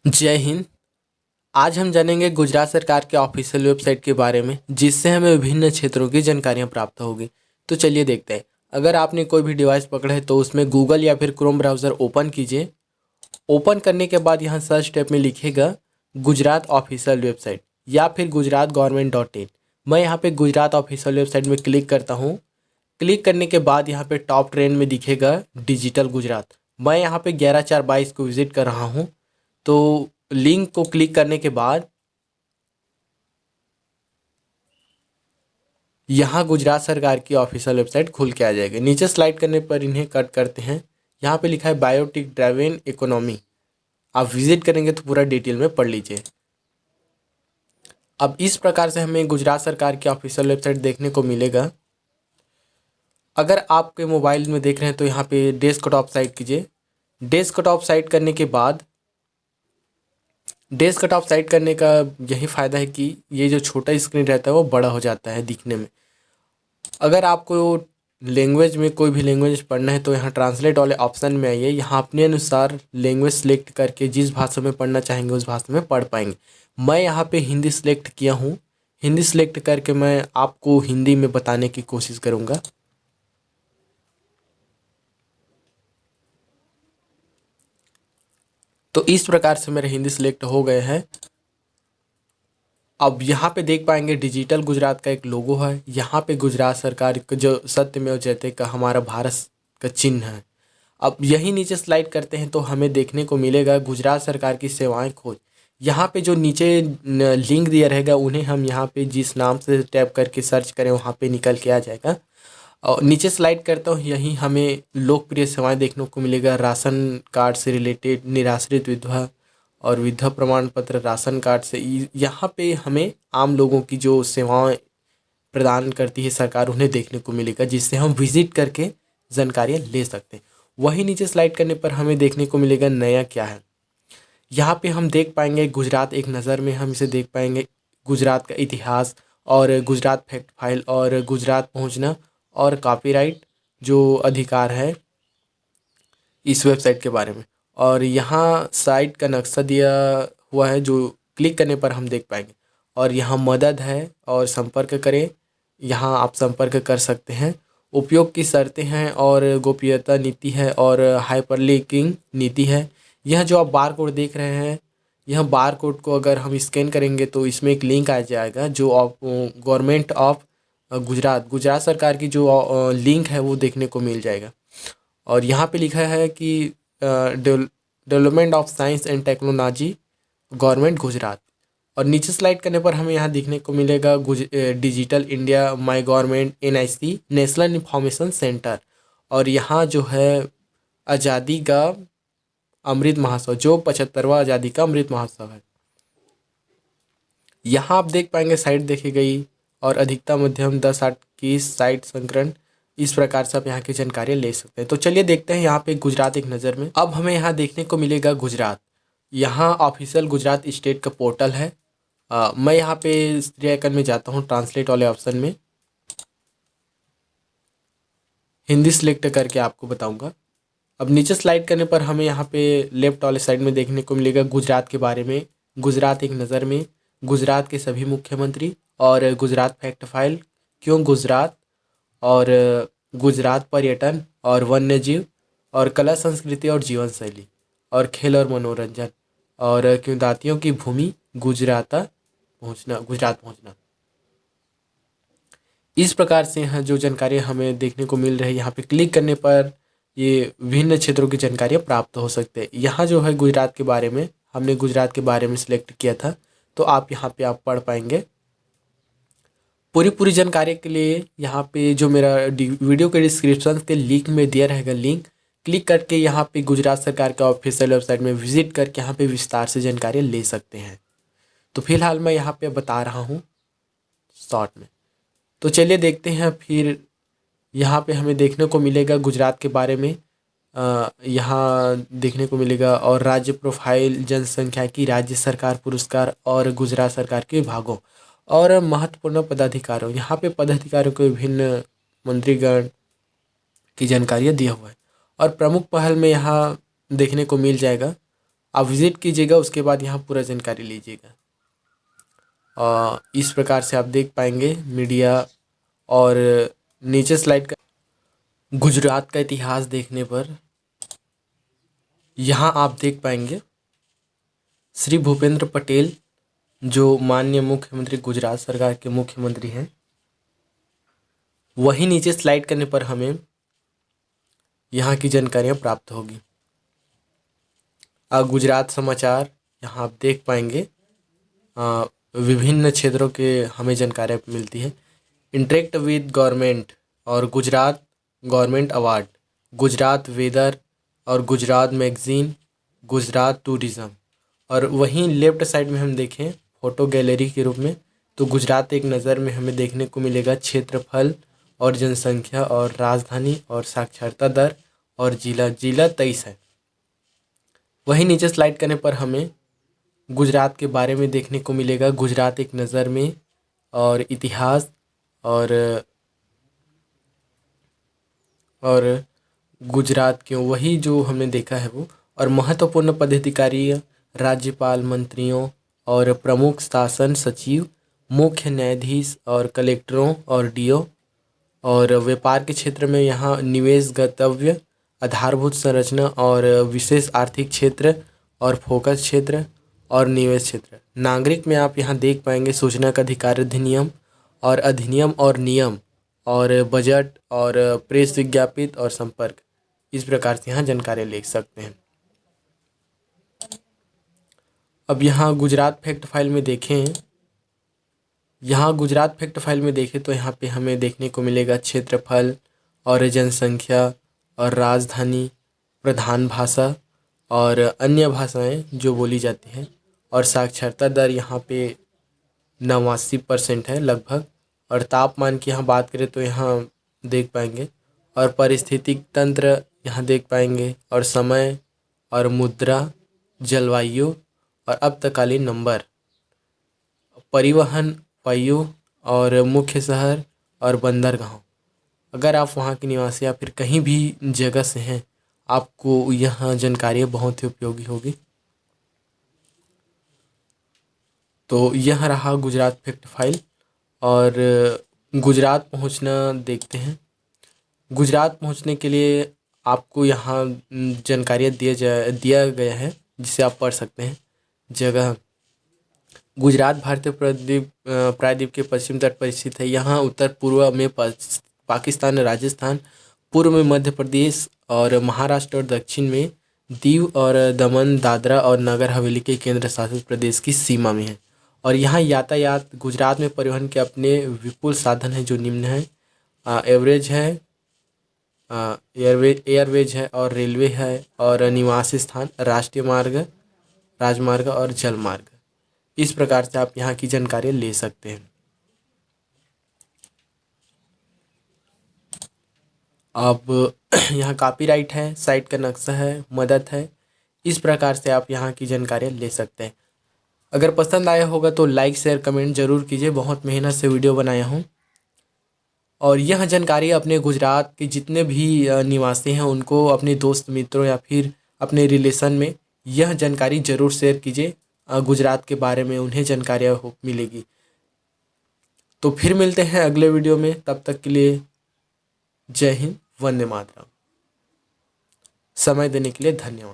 जय हिंद। आज हम जानेंगे गुजरात सरकार के ऑफिशियल वेबसाइट के बारे में, जिससे हमें विभिन्न क्षेत्रों की जानकारियां प्राप्त होगी। तो चलिए देखते हैं। अगर आपने कोई भी डिवाइस पकड़ा है तो उसमें गूगल या फिर क्रोम ब्राउज़र ओपन कीजिए। ओपन करने के बाद यहाँ सर्च टैब में लिखेगा गुजरात ऑफिशियल वेबसाइट या फिर गुजरात गवर्नमेंट डॉट इन। मैं यहाँ पे गुजरात ऑफिशियल वेबसाइट में क्लिक करता हूँ। क्लिक करने के बाद यहाँ पे टॉप ट्रेंड में दिखेगा डिजिटल गुजरात। मैं यहाँ पे 11/4/22 को विजिट कर रहा हूँ। तो लिंक को क्लिक करने के बाद यहाँ गुजरात सरकार की ऑफिशियल वेबसाइट खुल के आ जाएगी। नीचे स्लाइड करने पर इन्हें कट करते हैं। यहाँ पे लिखा है बायोटिक ड्राइवन इकोनॉमी। आप विजिट करेंगे तो पूरा डिटेल में पढ़ लीजिए। अब इस प्रकार से हमें गुजरात सरकार की ऑफिशियल वेबसाइट देखने को मिलेगा। अगर आपके मोबाइल में देख रहे हैं तो यहाँ पे डेस्कटॉप साइट कीजिए। डेस्कटॉप साइट करने के बाद डेस्कटॉप साइट करने का यही फ़ायदा है कि ये जो छोटा स्क्रीन रहता है वो बड़ा हो जाता है दिखने में। अगर आपको लैंग्वेज में कोई भी लैंग्वेज पढ़ना है तो यहाँ ट्रांसलेट वाले ऑप्शन में आइए। यहाँ अपने अनुसार लैंग्वेज सेलेक्ट करके जिस भाषा में पढ़ना चाहेंगे उस भाषा में पढ़ पाएंगे। मैं यहाँ पे हिंदी सेलेक्ट किया हूँ। हिंदी सेलेक्ट करके मैं आपको हिंदी में बताने की कोशिश करूँगा। तो इस प्रकार से मेरे हिंदी सेलेक्ट हो गए हैं। अब यहाँ पे देख पाएंगे डिजिटल गुजरात का एक लोगो है। यहाँ पे गुजरात सरकार का जो सत्यमेव जयते का हमारा भारत का चिन्ह है। अब यही नीचे स्लाइड करते हैं तो हमें देखने को मिलेगा गुजरात सरकार की सेवाएं खोज। यहाँ पे जो नीचे लिंक दिया रहेगा उन्हें हम यहाँ पे जिस नाम से टैप करके सर्च करें वहाँ पे निकल के आ जाएगा। और नीचे स्लाइड करता हूँ, यही हमें लोकप्रिय सेवाएं देखने को मिलेगा। राशन कार्ड से रिलेटेड निराश्रित विधवा और विधवा प्रमाण पत्र राशन कार्ड से यहाँ पे हमें आम लोगों की जो सेवाएं प्रदान करती है सरकार उन्हें देखने को मिलेगा, जिससे हम विजिट करके जानकारियाँ ले सकते हैं। वही नीचे स्लाइड करने पर हमें देखने को मिलेगा नया क्या है। यहाँ पे हम देख पाएंगे गुजरात एक नज़र में हम इसे देख पाएंगे। गुजरात का इतिहास और गुजरात फैक्ट फाइल और गुजरात पहुँचना और कॉपीराइट जो अधिकार है इस वेबसाइट के बारे में। और यहाँ साइट का नक्शा दिया हुआ है जो क्लिक करने पर हम देख पाएंगे। और यहाँ मदद है और संपर्क करें, यहाँ आप संपर्क कर सकते हैं। उपयोग की शर्तें हैं और गोपनीयता नीति है और हाइपरलिंकिंग नीति है। यह जो आप बार कोड देख रहे हैं, यह बार कोड को अगर हम स्कैन करेंगे तो इसमें एक लिंक आ जाएगा जो गवर्नमेंट ऑफ गुजरात सरकार की जो लिंक है वो देखने को मिल जाएगा। और यहाँ पे लिखा है कि development of science and technology government Gujarat. और नीचे स्लाइड करने पर हमें यहाँ देखने को मिलेगा digital India my government NIC national information centre. और यहाँ जो है आज़ादी का अमृत महोत्सव जो 75वां आज़ादी का अमृत महोत्सव है। यहाँ आप देख पाएंगे साइट देखी गई और अधिकता मध्यम 10/8 की साइट संकरण। इस प्रकार से आप यहाँ की जानकारी ले सकते हैं। तो चलिए देखते हैं यहाँ पे गुजरात एक नज़र में। अब हमें यहाँ देखने को मिलेगा गुजरात। यहाँ ऑफिशियल गुजरात स्टेट का पोर्टल है। मैं यहाँ पे स्त्री आइकन में जाता हूँ, ट्रांसलेट वाले ऑप्शन में हिंदी सेलेक्ट करके आपको बताऊँगा। अब नीचे स्लाइड करने पर हमें यहाँ पे लेफ्ट वाले साइड में देखने को मिलेगा गुजरात के बारे में। गुजरात एक नज़र में, गुजरात के सभी मुख्यमंत्री और गुजरात फैक्ट फाइल, क्यों गुजरात और गुजरात पर्यटन और वन्य जीव और कला संस्कृति और जीवन शैली और खेल और मनोरंजन और क्यों दातियों की भूमि गुजरात पहुंचना। इस प्रकार से यहाँ जो जानकारी हमें देखने को मिल रही है, यहाँ पे क्लिक करने पर ये विभिन्न क्षेत्रों की जानकारियाँ प्राप्त हो सकते हैं। यहाँ जो है गुजरात के बारे में हमने गुजरात के बारे में सिलेक्ट किया था तो आप यहाँ पे आप पढ़ पाएंगे। पूरी जानकारी के लिए यहाँ पे जो मेरा वीडियो के डिस्क्रिप्शन के लिंक में दिया रहेगा, लिंक क्लिक करके यहाँ पे गुजरात सरकार का ऑफिशियल वेबसाइट में विजिट करके यहाँ पे विस्तार से जानकारी ले सकते हैं। तो फिलहाल मैं यहाँ पे बता रहा हूँ शॉर्ट में। तो चलिए देखते हैं। फिर यहाँ पे हमें देखने को मिलेगा गुजरात के बारे में। यहाँ देखने को मिलेगा और राज्य प्रोफाइल, जनसंख्या की राज्य सरकार पुरस्कार और गुजरात सरकार के विभागों और महत्वपूर्ण पदाधिकारियों। यहाँ पे पदाधिकारियों के विभिन्न मंत्रीगण की जानकारियाँ दिया हुआ है। और प्रमुख पहल में यहाँ देखने को मिल जाएगा आप विज़िट कीजिएगा, उसके बाद यहाँ पूरा जानकारी लीजिएगा। इस प्रकार से आप देख पाएंगे मीडिया। और नीचे स्लाइड का गुजरात का इतिहास देखने पर यहाँ आप देख पाएंगे श्री भूपेंद्र पटेल जो माननीय मुख्यमंत्री गुजरात सरकार के मुख्यमंत्री हैं, वहीं नीचे स्लाइड करने पर हमें यहाँ की जानकारियाँ प्राप्त होगी। गुजरात समाचार यहाँ आप देख पाएंगे विभिन्न क्षेत्रों के हमें जानकारियाँ मिलती है। इंटरेक्ट विद गवर्नमेंट और Gujarat government award, Gujarat weather और गुजरात मैगजीन, गुजरात टूरिज़्म। और वहीं लेफ्ट साइड में हम देखें फोटो गैलरी के रूप में, तो गुजरात एक नज़र में हमें देखने को मिलेगा क्षेत्रफल और जनसंख्या और राजधानी और साक्षरता दर और जिला 23 है। वहीं नीचे स्लाइड करने पर हमें गुजरात के बारे में देखने को मिलेगा, गुजरात एक नज़र में और इतिहास और गुजरात के वही जो हमने देखा है वो, और महत्वपूर्ण पदाधिकारी, राज्यपाल, मंत्रियों और प्रमुख शासन सचिव, मुख्य न्यायाधीश और कलेक्टरों और डीओ। और व्यापार के क्षेत्र में यहाँ निवेश गंतव्य, आधारभूत संरचना और विशेष आर्थिक क्षेत्र और फोकस क्षेत्र और निवेश क्षेत्र। नागरिक में आप यहाँ देख पाएंगे सूचना का अधिकार अधिनियम और नियम और बजट और प्रेस विज्ञापित और संपर्क। इस प्रकार से यहाँ जानकारी ले सकते हैं। अब यहाँ गुजरात फैक्ट फाइल में देखें, तो यहाँ पे हमें देखने को मिलेगा क्षेत्रफल और जनसंख्या और राजधानी, प्रधान भाषा और अन्य भाषाएं जो बोली जाती हैं, और साक्षरता दर यहाँ पे 89% है लगभग। और तापमान की यहाँ बात करें तो यहाँ देख पाएंगे, और पारिस्थितिक तंत्र यहाँ देख पाएंगे, और समय और मुद्रा, जलवायु और अब तत्कालीन नंबर, परिवहन, वायु और मुख्य शहर और बंदरगाह। अगर आप वहाँ के निवासी या फिर कहीं भी जगह से हैं, आपको यह जानकारी बहुत ही उपयोगी होगी। तो यह रहा गुजरात फैक्ट फाइल। और गुजरात पहुँचना देखते हैं। गुजरात पहुँचने के लिए आपको यहाँ जानकारियाँ दिया गया है जिसे आप पढ़ सकते हैं। जगह गुजरात भारतीय प्रायद्वीप के पश्चिम तट पर स्थित है। यहाँ उत्तर पूर्व में पाकिस्तान, राजस्थान, पूर्व में मध्य प्रदेश और महाराष्ट्र, और दक्षिण में दीव और दमन, दादरा और नगर हवेली के केंद्र शासित प्रदेश की सीमा में है। और यहाँ यातायात, गुजरात में परिवहन के अपने विपुल साधन हैं जो निम्न हैं। एयरवेज है और रेलवे है और निवास स्थान, राष्ट्रीय मार्ग, राजमार्ग और जलमार्ग। इस प्रकार से आप यहाँ की जानकारी ले सकते हैं। अब यहाँ कॉपीराइट है, साइट का नक्शा है, मदद है। इस प्रकार से आप यहाँ की जानकारी ले सकते हैं। अगर पसंद आया होगा तो लाइक, शेयर, कमेंट जरूर कीजिए। बहुत मेहनत से वीडियो बनाया हूँ। और यह जानकारी अपने गुजरात के जितने भी निवासी हैं उनको, अपने दोस्त मित्रों या फिर अपने रिलेशन में यह जानकारी ज़रूर शेयर कीजिए। गुजरात के बारे में उन्हें जानकारियाँ मिलेगी। तो फिर मिलते हैं अगले वीडियो में। तब तक के लिए जय हिंद, वंदे मातरम। समय देने के लिए धन्यवाद।